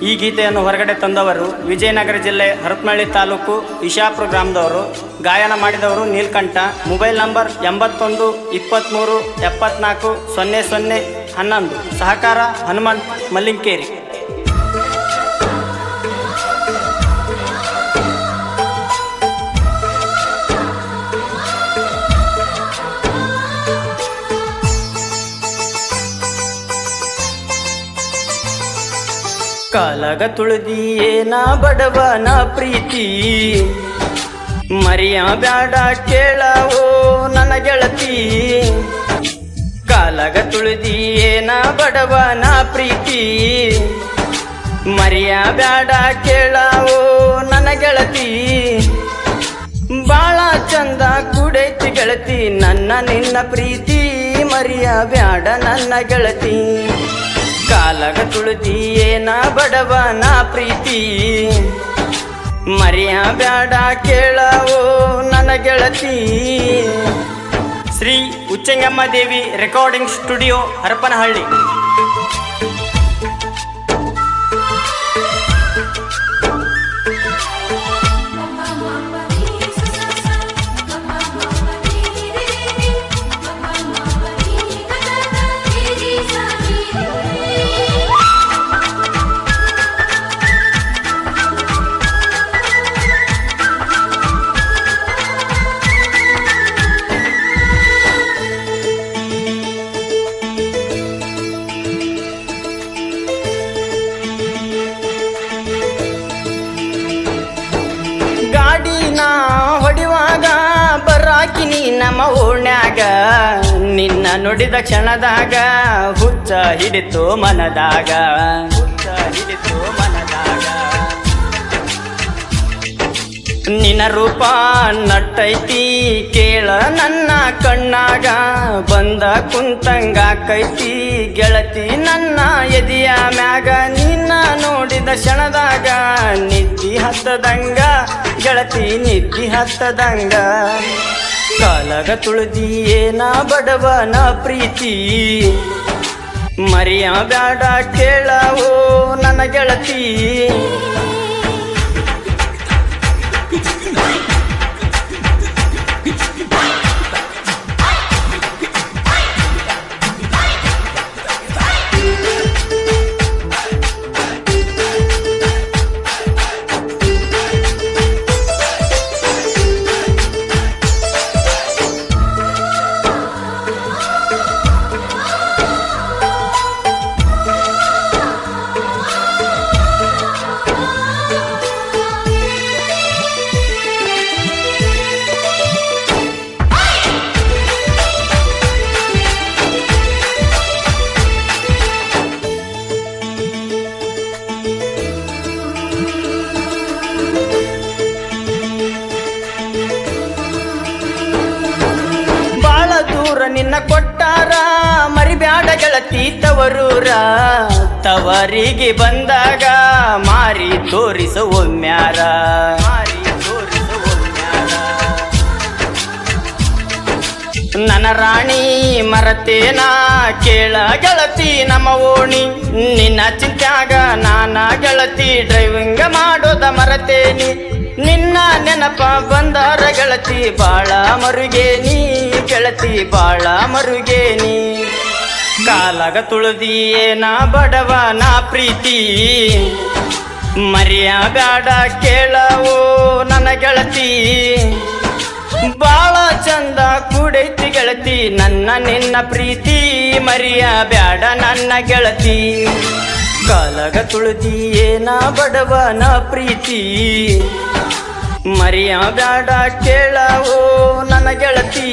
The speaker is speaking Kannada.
ಈ ಗೀತೆಯನ್ನು ಹೊರಗಡೆ ತಂದವರು ವಿಜಯನಗರ ಜಿಲ್ಲೆ ಹರಪನಹಳ್ಳಿ ತಾಲೂಕು ಇಶಾಪುರ ಗ್ರಾಮದವರು. ಗಾಯನ ಮಾಡಿದವರು ನೀಲಕಂಠ. Mobile number 81 23 74 00 11. ಸಹಕಾರ ಹನುಮಂತ್ ಮಲ್ಲಿಂಕೇರಿ. ಕಾಲಗ ತುಳಿದಿಯೇನ ಬಡವನ ಪ್ರೀತಿ, ಮರಿಯ ಬ್ಯಾಡ ಕೇಳವೋ ನನ್ನ ಗೆಳತಿ. ಕಾಲಗ ತುಳಿದಿಯೇನ ಬಡವನ ಪ್ರೀತಿ, ಮರಿಯ ಬ್ಯಾಡ ಕೇಳವೋ ನನ್ನ ಗೆಳತಿ. ಬಾಳ ಚಂದ ಕೂಡೈತಿ ಗೆಳತಿ ನನ್ನ ನಿನ್ನ ಪ್ರೀತಿ, ಮರಿಯ ಬ್ಯಾಡ ನನ್ನ ಗೆಳತಿ. ಕಾಲಗ ತುಳಿದಿಯೇನ ಬಡವನ ಪ್ರೀತಿ, ಮರಿಯ ಬ್ಯಾಡ ಕೇಳವೋ ನನ್ನ ಗೆಳತಿ. ಶ್ರೀ ಉಚ್ಚಂಗಮ್ಮ ದೇವಿ ರೆಕಾರ್ಡಿಂಗ್ ಸ್ಟುಡಿಯೋ ಹರಪನಹಳ್ಳಿ. ಹೊಡಿವಾಗ ಬರಾಕಿನಿ ನಮ್ಮ ಓಣ್ಯಾಗ, ನಿನ್ನ ನುಡಿದ ಕ್ಷಣದಾಗ ಹುಚ್ಚ ಹಿಡಿತು ಮನದಾಗ, ಹುಚ್ಚ ಹಿಡಿತು ಮನದಾಗ. ನಿನ್ನ ರೂಪ ನಟ್ಟೈತಿ ಕೇಳ ನನ್ನ ಕಣ್ಣಾಗ, ಬಂದ ಕುಂತಂಗಾಕೈತಿ ಗೆಳತಿ ನನ್ನ ಎದಿಯ ಮ್ಯಾಗ. ನಿನ್ನ ನೋಡಿದ ಕ್ಷಣದಾಗ ನಿದ್ದಿ ಹತ್ತದಂಗ ಗೆಳತಿ ನಿದ್ದಿ ಹತ್ತದಂಗ. ಕಾಲಗ ತುಳಿದಿಯೇನ ಬಡವನ ಪ್ರೀತಿ, ಮರಿಯ ಬ್ಯಾಡ ಕೇಳವೋ ನನ್ನ ಗೆಳತಿ. ನಿನ್ನ ಕೊಟ್ಟಾರ ಮರಿಬ್ಯಾಡ ಗೆಳತಿ ತವರೂರ, ತವರಿಗೆ ಬಂದಾಗ ಮಾರಿ ತೋರಿಸು ಒಮ್ಮ್ಯಾರ, ಮಾರಿ ತೋರಿಸು ಒಮ್ಮ್ಯಾರ. ನನ್ನ ರಾಣಿ ಮರತೇನ ಕೇಳ ಗೆಳತಿ ನಮ್ಮ ಓಣಿ, ನಿನ್ನ ಚಿಂತ್ಯಾಗ ನಾನ ಗೆಳತಿ ಡ್ರೈವಿಂಗ್ ಮಾಡೋದ ಮರತೇನಿ. ನಿನ್ನ ನೆನಪ ಬಂದಾರ ಗೆಳತಿ ಬಾಳ ಮರುಗೇನಿ, ಗೆಳತಿ ಬಾಳ ಮರುಗೇನಿ. ಕಾಲಗ ತುಳಿದಿಯೇನ ಬಡವನ ಪ್ರೀತಿ, ಮರಿಯ ಬ್ಯಾಡ ಕೇಳವೋ ನನ್ನ ಗೆಳತಿ. ಬಾಳ ಚಂದ ಕೂಡೈತಿ ಗೆಳತಿ ನನ್ನ ನಿನ್ನ ಪ್ರೀತಿ, ಮರಿಯ ಬ್ಯಾಡ ನನ್ನ ಗೆಳತಿ. ಕಾಲಗ ತುಳಿದಿಯೇನ ಬಡವನ ಪ್ರೀತಿ, ಮರಿಯ ಬ್ಯಾಡ ಕೇಳವೋ ನನ್ನ ಗೆಳತಿ.